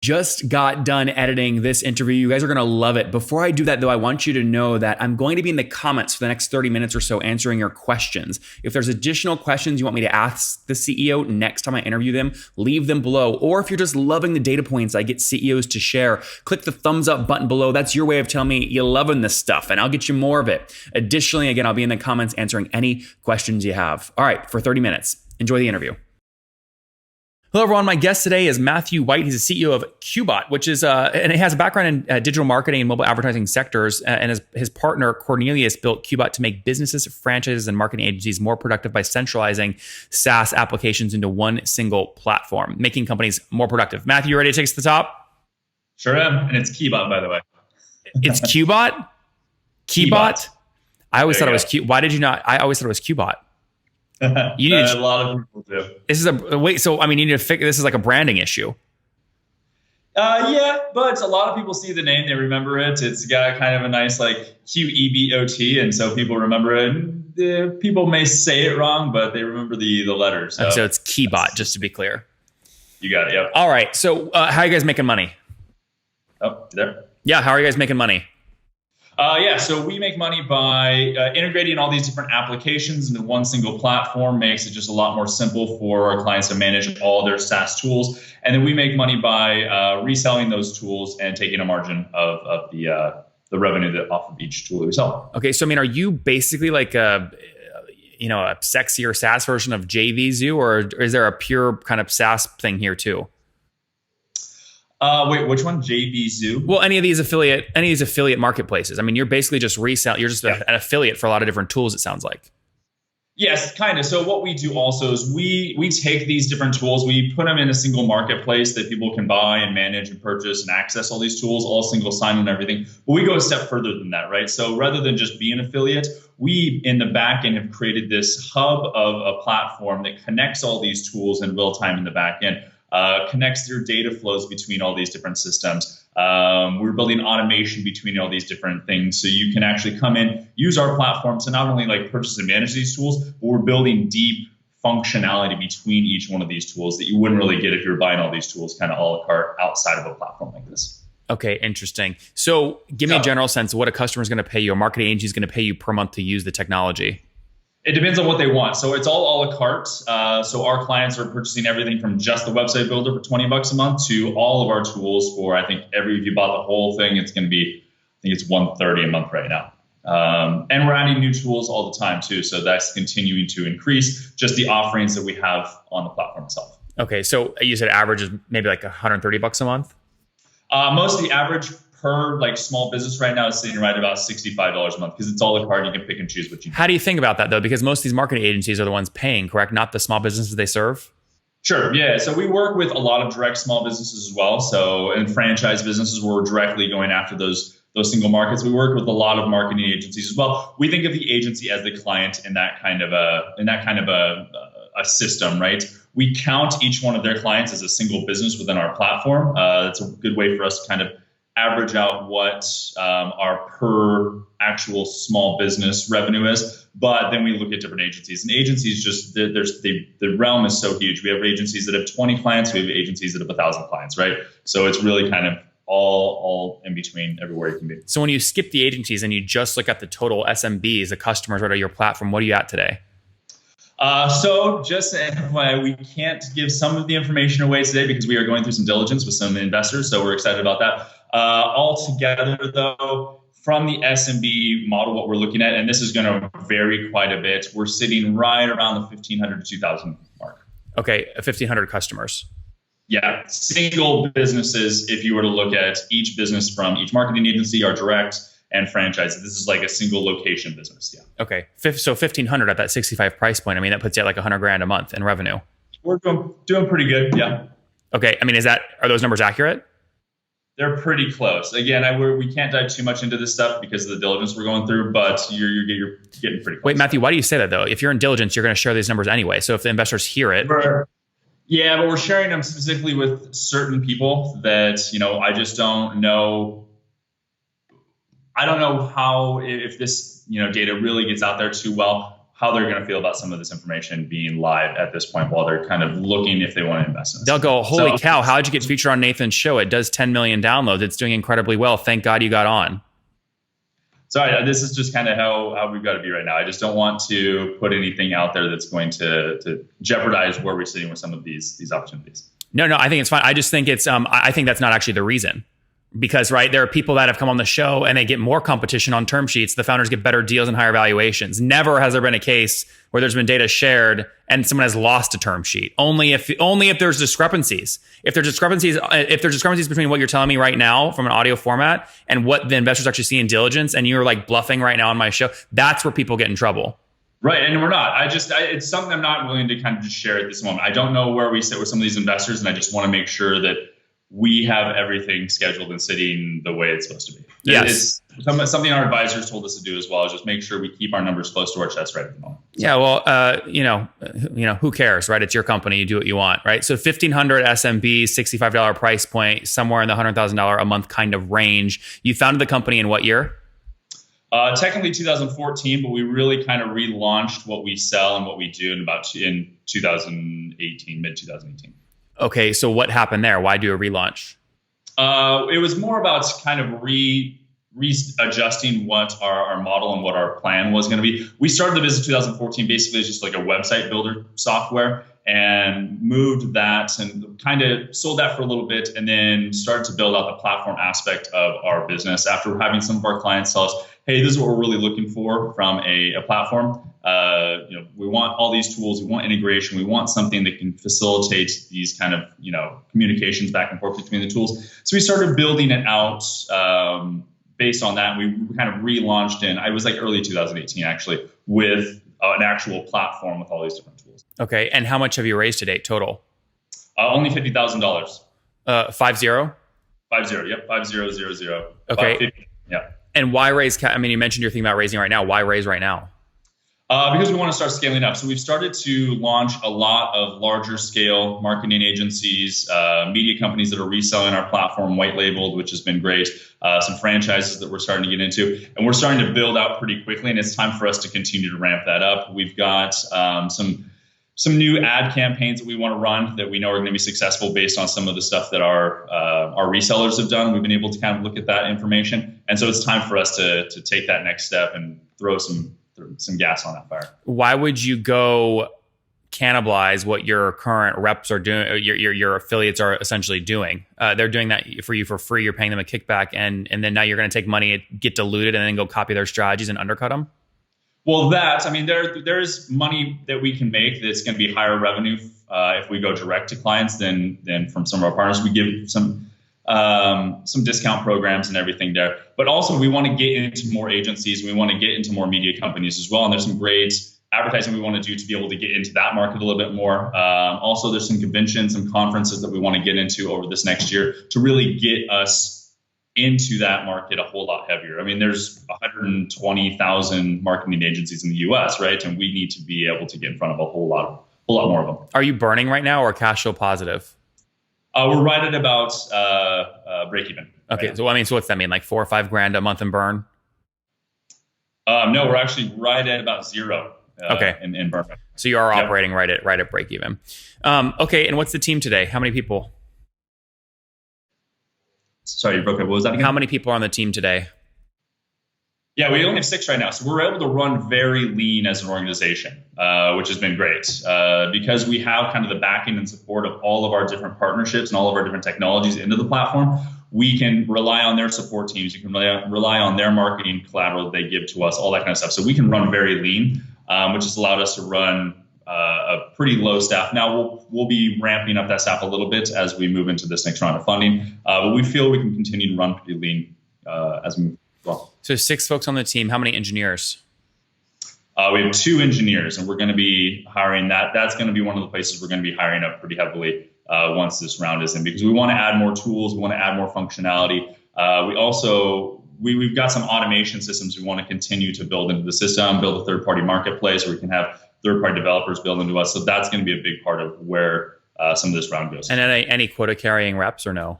Just got done editing this interview. You guys are going to love it. Before I do that, though, I want you to know that I'm going to be in the comments for the next 30 minutes or so answering your questions. If there's additional questions you want me to ask the CEO next time I interview them, leave them below. Or if you're just loving the data points I get CEOs to share, click the thumbs up button below. That's your way of telling me you're loving this stuff, and I'll get you more of it. Additionally, again, I'll be in the comments answering any questions you have. All right, for 30 minutes. Enjoy the interview. Hello, everyone. My guest today is Matthew White. He's the CEO of Qebot, which is, and he has a background in digital marketing and mobile advertising sectors. And his partner, Cornelius, built Qebot to make businesses, franchises, and marketing agencies more productive by centralizing SaaS applications into one single platform, making companies more productive. Matthew, you ready to take us to the top? Sure am. And it's Qebot, by the way. It's Qebot? Qebot? I always thought it was Qebot. Why did you not? I always thought it was Qebot. You need a lot of people do. This is you need to figure this is like a branding issue. Yeah, but a lot of people see the name, they remember it. It's got kind of a nice like Qebot, and so people remember it. People may say it wrong, but they remember the letters. So it's Qebot, just to be clear. You got it. Yep. All right. So how are you guys making money? Oh, you there? Yeah. How are you guys making money? So we make money by integrating all these different applications into one single platform. Makes it just a lot more simple for our clients to manage all their SaaS tools. And then we make money by reselling those tools and taking a margin of the revenue that off of each tool that we sell. Okay. So, I mean, are you basically like a sexier SaaS version of JVZoo, or is there a pure kind of SaaS thing here too? Wait, which one? JVZoo? Well, any of these affiliate marketplaces. I mean, you're basically just resell. You're just an affiliate for a lot of different tools, it sounds like. Yes, kind of. So what we do also is we take these different tools, we put them in a single marketplace that people can buy and manage and purchase and access all these tools, all single sign-on and everything. But we go a step further than that, right? So rather than just be an affiliate, we in the back end have created this hub of a platform that connects all these tools in real time in the back end. Connects their data flows between all these different systems. We're building automation between all these different things. So you can actually come in, use our platform to not only like purchase and manage these tools, but we're building deep functionality between each one of these tools that you wouldn't really get if you're buying all these tools kind of a la carte outside of a platform like this. Okay, interesting. So give me a general sense of what a customer is going to pay you, a marketing agency is going to pay you per month to use the technology. It depends on what they want. So it's all a la carte. So our clients are purchasing everything from just the website builder for $20 a month to all of our tools for, I think if you bought the whole thing, it's going to be, I think it's $130 a month right now. And we're adding new tools all the time too. So that's continuing to increase just the offerings that we have on the platform itself. Okay. So you said average is maybe like $130 a month? Most of the average per like small business right now is sitting right about $65 a month because it's all a card. You can pick and choose what you need. How do you think about that though? Because most of these marketing agencies are the ones paying, correct? Not the small businesses they serve? Sure. Yeah. So we work with a lot of direct small businesses as well. So in franchise businesses, we're directly going after those single markets. We work with a lot of marketing agencies as well. We think of the agency as the client in that kind of a system, right? We count each one of their clients as a single business within our platform. It's a good way for us to kind of average out what our per actual small business revenue is. But then we look at different agencies, and agencies just the realm is so huge. We have agencies that have 20 clients. We have agencies that have 1,000 clients, right? So it's really kind of all in between everywhere you can be. So when you skip the agencies and you just look at the total SMBs, the customers right on your platform, what are you at today? So just we can't give some of the information away today because we are going through some diligence with some investors. So we're excited about that. Altogether, though, from the SMB model, what we're looking at, and this is going to vary quite a bit, we're sitting right around the 1,500 to 2,000 mark. Okay, 1,500 customers. Yeah, single businesses, if you were to look at each business from each marketing agency, our direct and franchise, this is like a single location business. Yeah. Okay, so 1,500 at that 65 price point. I mean, that puts you at like $100,000 a month in revenue. We're doing pretty good. Yeah. Okay, I mean, are those numbers accurate? They're pretty close. Again, we can't dive too much into this stuff because of the diligence we're going through, but you're getting pretty close. Wait, Matthew, why do you say that though? If you're in diligence, you're going to share these numbers anyway. So if the investors hear it. Yeah, but we're sharing them specifically with certain people that, I just don't know. I don't know how, if this, data really gets out there too well. how they're going to feel about some of this information being live at this point while they're kind of looking if they want to invest in this. They'll go, holy cow, how'd you get featured on Nathan's show? It does 10 million downloads. It's doing incredibly well. Thank God you got on. Sorry, this is just kind of how we've got to be right now. I just don't want to put anything out there that's going to jeopardize where we're sitting with some of these opportunities. No, I think it's fine. I just think it's, I think that's not actually the reason. Because, right, there are people that have come on the show and they get more competition on term sheets. The founders get better deals and higher valuations. Never has there been a case where there's been data shared and someone has lost a term sheet. Only if there's discrepancies. If there's discrepancies between what you're telling me right now from an audio format and what the investors actually see in diligence, and you're like bluffing right now on my show, that's where people get in trouble. Right, and we're not. It's something I'm not willing to kind of just share at this moment. I don't know where we sit with some of these investors, and I just want to make sure that we have everything scheduled and sitting the way it's supposed to be. Yes. It's something our advisors told us to do as well, is just make sure we keep our numbers close to our chest right at the moment. Yeah, well, who cares, right? It's your company. You do what you want, right? So 1,500 SMB, $65 price point, somewhere in the $100,000 a month kind of range. You founded the company in what year? Technically 2014, but we really kind of relaunched what we sell and what we do in 2018, mid 2018. Okay, so what happened there? Why do a relaunch? It was more about kind of readjusting what our model and what our plan was going to be. We started the business in 2014 basically as just like a website builder software, and moved that and kind of sold that for a little bit, and then started to build out the platform aspect of our business after having some of our clients tell us, hey, this is what we're really looking for from a platform. We want all these tools. We want integration. We want something that can facilitate these kind of, communications back and forth between the tools. So we started building it out based on that. We kind of relaunched I was like early 2018, actually, with an actual platform with all these different tools. Okay. And how much have you raised to date total? Only $50,000. 50? 50. Yep. 5000. Okay. Yeah. And why raise? You mentioned you're thinking about raising right now. Why raise right now? Because we want to start scaling up. So we've started to launch a lot of larger scale marketing agencies, media companies that are reselling our platform, white labeled, which has been great. Some franchises that we're starting to get into, and we're starting to build out pretty quickly. And it's time for us to continue to ramp that up. We've got some new ad campaigns that we want to run that we know are going to be successful based on some of the stuff that our resellers have done. We've been able to kind of look at that information, and so it's time for us to take that next step and throw some gas on that fire. Why would you go cannibalize what your current reps are doing? Your affiliates are essentially doing. They're doing that for you for free. You're paying them a kickback, and then now you're going to take money, get diluted, and then go copy their strategies and undercut them. Well, there's money that we can make that's going to be higher revenue if we go direct to clients than from some of our partners. We give some discount programs and everything there, but also we want to get into more agencies. We want to get into more media companies as well, and there's some great advertising we want to do to be able to get into that market a little bit more. Also, there's some conventions, some conferences that we want to get into over this next year to really get us into that market a whole lot heavier. There's 120,000 marketing agencies in the US, right? And we need to be able to get in front of a whole lot more of them. Are you burning right now or cash flow positive? We're right at about break even. Okay. Right, so what's that mean? Like $4 or $5 grand a month in burn? No, we're actually right at about zero. Okay. In burn. So you are operating right at break even. Okay. And what's the team today? How many people? Sorry, you broke up. What was that again? How many people are on the team today? Yeah, we only have 6 right now. So we're able to run very lean as an organization, which has been great because we have kind of the backing and support of all of our different partnerships and all of our different technologies into the platform. We can rely on their support teams. You can rely on their marketing collateral that they give to us, all that kind of stuff. So we can run very lean, which has allowed us to run a pretty low staff. Now we'll be ramping up that staff a little bit as we move into this next round of funding, but we feel we can continue to run pretty lean as we move. Well, so 6 folks on the team. How many engineers? We have 2 engineers, and we're going to be hiring that's going to be one of the places we're going to be hiring up pretty heavily once this round is in, because we want to add more tools, we want to add more functionality. We've got some automation systems we want to continue to build into the system, build a third-party marketplace where we can have third-party developers build into us. So that's going to be a big part of where some of this round goes. And any quota carrying reps or no?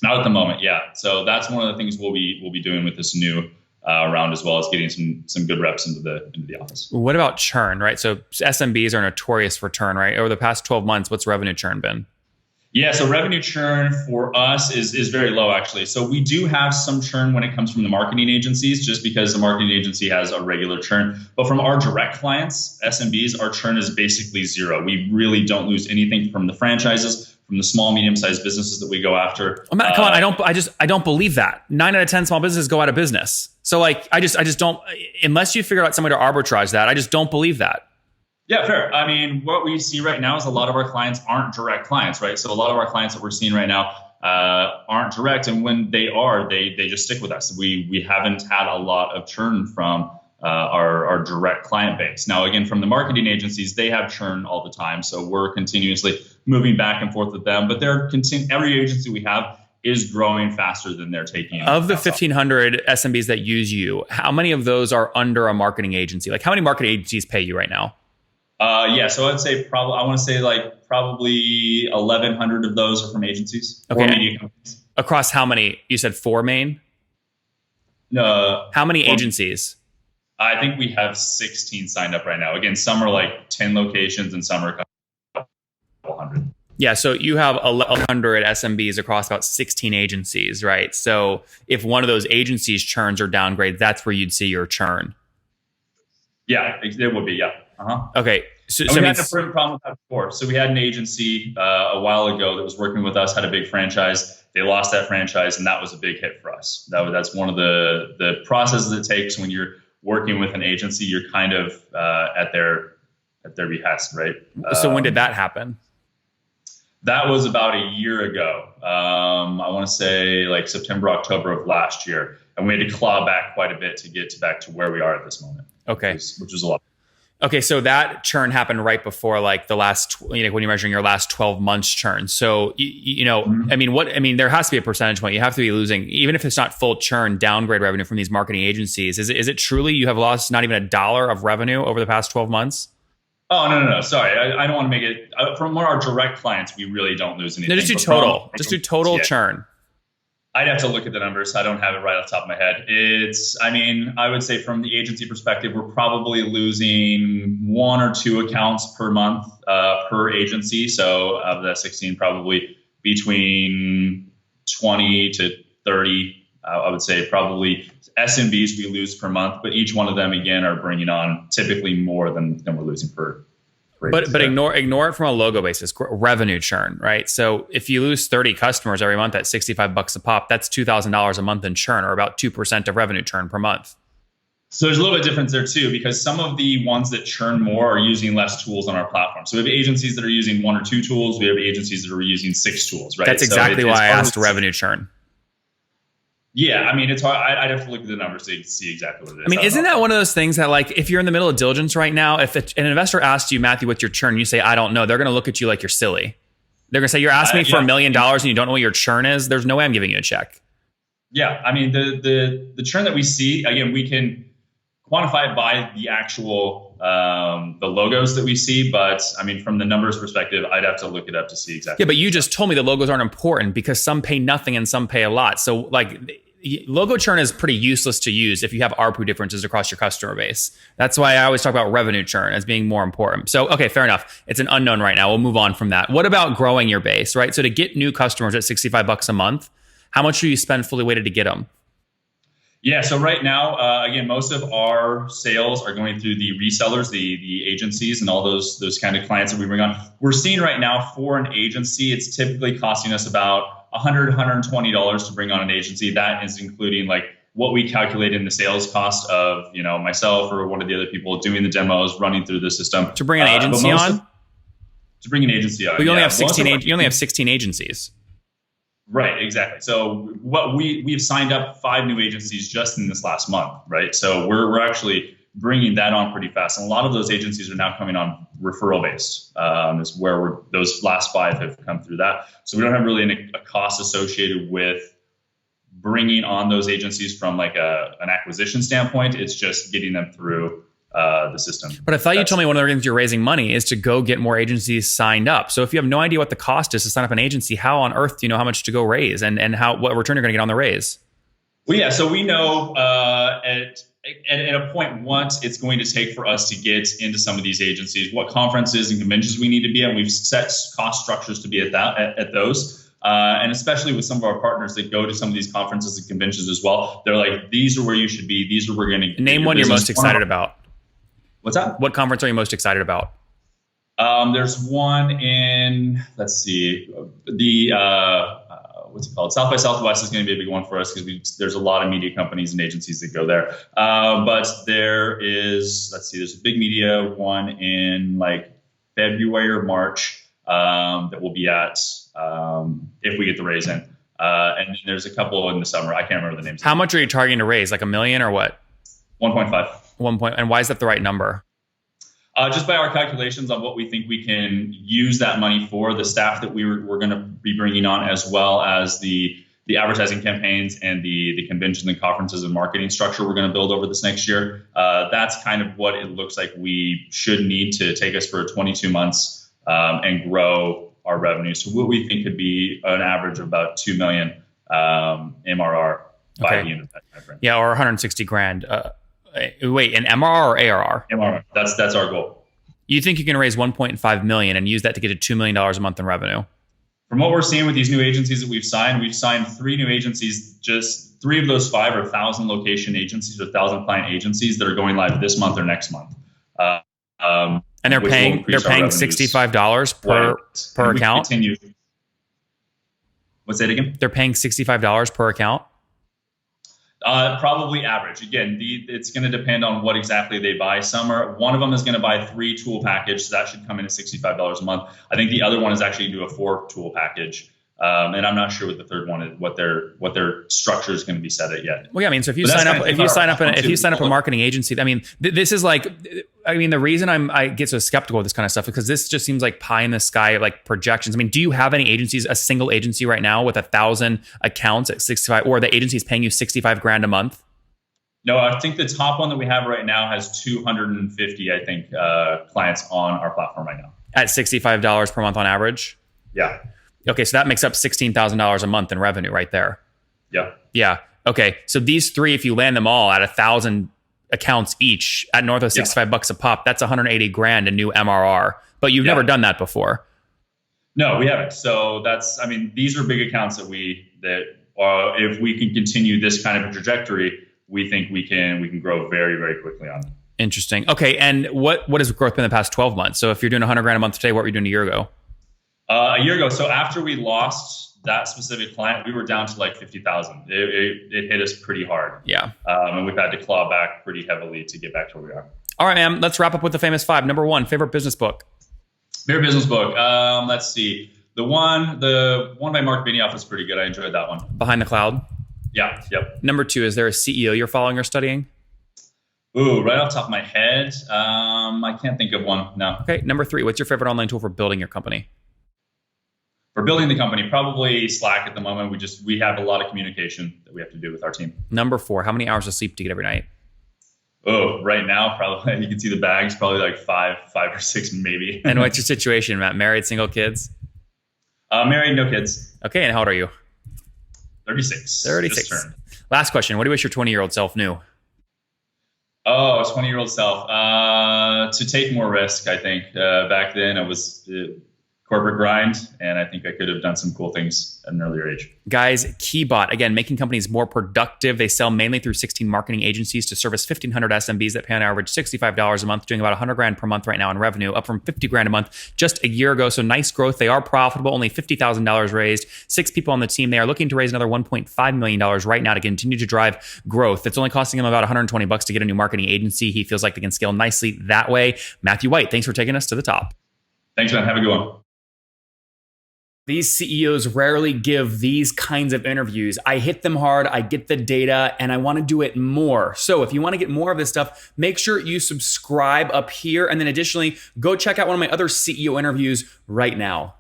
Not at the moment, yeah. So that's one of the things we'll be doing with this new around, as well as getting some good reps into the office. What about churn, right? So SMBs are notorious for churn, right? Over the past 12 months, what's revenue churn been? Yeah, so revenue churn for us is very low, actually. So we do have some churn when it comes from the marketing agencies, just because the marketing agency has a regular churn. But from our direct clients, SMBs, our churn is basically zero. We really don't lose anything from the franchises, from the small, medium-sized businesses that we go after. Oh, Matt, come on, I don't believe that. 9 out of 10 small businesses go out of business. So like, I just don't, unless you figure out some way to arbitrage that, I just don't believe that. Yeah, fair. I mean, what we see right now is a lot of our clients aren't direct clients, right? So a lot of our clients that we're seeing right now aren't direct, and when they are, they just stick with us. We haven't had a lot of churn from our direct client base. Now, again, from the marketing agencies, they have churn all the time, so we're continuously moving back and forth with them. But every agency we have is growing faster than they're taking. Of the 1,500 SMBs that use you, how many of those are under a marketing agency? Like, how many marketing agencies pay you right now? So I'd say probably 1,100 of those are from agencies or Okay. media companies. Across how many? You said 4 main? No. How many agencies? I think we have 16 signed up right now. Again, some are like 10 locations and some are a couple hundred. Yeah, so you have 1,100 SMBs across about 16 agencies, right? So if one of those agencies churns or downgrades, that's where you'd see your churn. Yeah, it would be, yeah. Okay. So we had a problem with that before. So we had an agency a while ago that was working with us, had a big franchise. They lost that franchise, and that was a big hit for us. That's one of the processes it takes when you're working with an agency. You're kind of at their behest, right? So when did that happen? That was about a year ago. I want to say like September, October of last year, and we had to claw back quite a bit to get back to where we are at this moment. Okay, which was a lot. Okay, so that churn happened right before like the last, when you're measuring your last 12 months churn. So, I mean, there has to be a percentage point. You have to be losing, even if it's not full churn, downgrade revenue from these marketing agencies. Is it truly you have lost not even $1 of revenue over the past 12 months? Oh, no. Sorry. I don't want to make it, from our direct clients, we really don't lose anything. No, just do total. Just do total churn. I'd have to look at the numbers. I don't have it right off the top of my head. I would say from the agency perspective, we're probably losing 1 or 2 accounts per month per agency. So of the 16, probably between 20 to 30, I would say probably SMBs we lose per month. But each one of them, again, are bringing on typically more than we're losing per But ignore it from a logo basis, revenue churn, right? So if you lose 30 customers every month at $65 a pop, that's $2,000 a month in churn, or about 2% of revenue churn per month. So there's a little bit of difference there too, because some of the ones that churn more are using less tools on our platform. So we have agencies that are using 1 or 2 tools. We have agencies that are using 6 tools, right? That's exactly why I asked revenue churn. Yeah, I mean, it's hard. I'd have to look at the numbers to see exactly what it is. I mean, isn't that one of those things that, like, if you're in the middle of diligence right now, if an investor asks you, Matthew, what's your churn? You say, I don't know. They're going to look at you like you're silly. They're going to say, you're asking me for $1 million and you don't know what your churn is. There's no way I'm giving you a check. Yeah, I mean, the churn that we see, again, we can quantify it by the actual the logos that we see, but I mean, from the numbers perspective, I'd have to look it up to see exactly. Yeah, but you just told me the logos aren't important because some pay nothing and some pay a lot. So like, logo churn is pretty useless to use if you have ARPU differences across your customer base. That's why I always talk about revenue churn as being more important. So, okay, fair enough. It's an unknown right now. We'll move on from that. What about growing your base, right? So to get new customers at $65 a month, how much do you spend fully weighted to get them? Yeah, so right now, again, most of our sales are going through the resellers, the agencies, and all those kind of clients that we bring on. We're seeing right now for an agency, it's typically costing us about $100, $120 to bring on an agency. That is including like what we calculate in the sales cost of, myself or one of the other people doing the demos, running through the system. To bring an agency on? To bring an agency on. But you only have 16. You only have 16 agencies. Right, exactly. So what we've signed up 5 new agencies just in this last month, right? So we're actually bringing that on pretty fast, and a lot of those agencies are now coming on referral based. Is where those last 5 have come through that. So we don't have really a cost associated with bringing on those agencies from like an acquisition standpoint. It's just getting them through the system. But I thought you told me one of the reasons you're raising money is to go get more agencies signed up. So if you have no idea what the cost is to sign up an agency, how on earth do you know how much to go raise and what return you're going to get on the raise? Well, yeah. So we know at a point what it's going to take for us to get into some of these agencies, what conferences and conventions we need to be at. We've set cost structures to be at those. And especially with some of our partners that go to some of these conferences and conventions as well, they're like, these are where you should be. These are where we're going to name one you're most excited about. What's that? What conference are you most excited about? There's one in, let's see, what's it called? South by Southwest is going to be a big one for us because there's a lot of media companies and agencies that go there. But there is, let's see, there's a big media one in like February or March that we'll be at if we get the raise in. And then there's a couple in the summer. I can't remember the names. How much are you targeting to raise? Like $1 million or what? 1.5. 1 point. And why is that the right number? Just by our calculations on what we think we can use that money for, the staff that we're going to be bringing on, as well as the advertising campaigns and the conventions and conferences and marketing structure we're going to build over this next year. That's kind of what it looks like we should need to take us for 22 months and grow our revenue. So what we think could be an average of about 2 million MRR by the end of that timeframe. Yeah, or 160 grand. Wait, an MRR or ARR? MRR. That's our goal. You think you can raise 1.5 million and use that to get to $2 million a month in revenue? From what we're seeing with these new agencies that we've signed 3 new agencies. Just 3 of those 5 are 1,000 location agencies or 1,000 client agencies that are going live this month or next month. And they're paying $65 per account. What's that again? They're paying $65 per account. Probably average. Again, it's going to depend on what exactly they buy. One of them is going to buy 3 tool package, so that should come in at $65 a month. I think the other one is actually do a 4 tool package, and I'm not sure what the third one is, what their structure is going to be set at yet. Well, yeah, I mean, so if you sign up a marketing agency, I mean, this is like, I mean, the reason I get so skeptical of this kind of stuff is because this just seems like pie in the sky, like projections. I mean, do you have any agencies, a single agency right now with 1,000 accounts at 65, or the agency is paying you 65 grand a month? No, I think the top one that we have right now has 250, I think, clients on our platform right now. At $65 per month on average? Yeah. Okay, so that makes up $16,000 a month in revenue right there. Yeah. Yeah. Okay, so these 3, if you land them all at 1,000 accounts each at north of $65 a pop, that's 180 grand in new MRR. But you've never done that before. No, we haven't. So these are big accounts that if we can continue this kind of a trajectory, we think we can grow very, very quickly on. Interesting. Okay, and what has growth been in the past 12 months? So if you're doing 100 grand a month today, what were you doing a year ago? A year ago. So after we lost that specific client, we were down to like 50,000. It hit us pretty hard. Yeah. And we've had to claw back pretty heavily to get back to where we are. All right, man. Let's wrap up with the famous 5. Number 1, favorite business book. Favorite business book. Let's see. The one by Mark Benioff is pretty good. I enjoyed that one. Behind the Cloud. Yeah. Yep. Number 2, is there a CEO you're following or studying? Ooh, right off the top of my head, I can't think of one. No. Okay. Number 3, what's your favorite online tool for building your company? For building the company, probably Slack at the moment. We have a lot of communication that we have to do with our team. Number 4, how many hours of sleep do you get every night? Oh, right now, probably, you can see the bags, probably like 5 or 6 maybe. And what's your situation, Matt? Married, single, kids? Married, no kids. Okay, and how old are you? 36. 36. Last question. What do you wish your 20-year-old self knew? Oh, 20-year-old self. To take more risk, I think. Back then, I was corporate grind, and I think I could have done some cool things at an earlier age. Guys, Qebot, again, making companies more productive. They sell mainly through 16 marketing agencies to service 1,500 SMBs that pay on average $65 a month, doing about 100 grand per month right now in revenue, up from 50 grand a month just a year ago. So nice growth. They are profitable, only $50,000 raised, 6 people on the team. They are looking to raise another $1.5 million right now to continue to drive growth. It's only costing them about $120 to get a new marketing agency. He feels like they can scale nicely that way. Matthew White, thanks for taking us to the top. Thanks, man. Have a good one. These CEOs rarely give these kinds of interviews. I hit them hard, I get the data, and I want to do it more. So if you want to get more of this stuff, make sure you subscribe up here. And then additionally, go check out one of my other CEO interviews right now.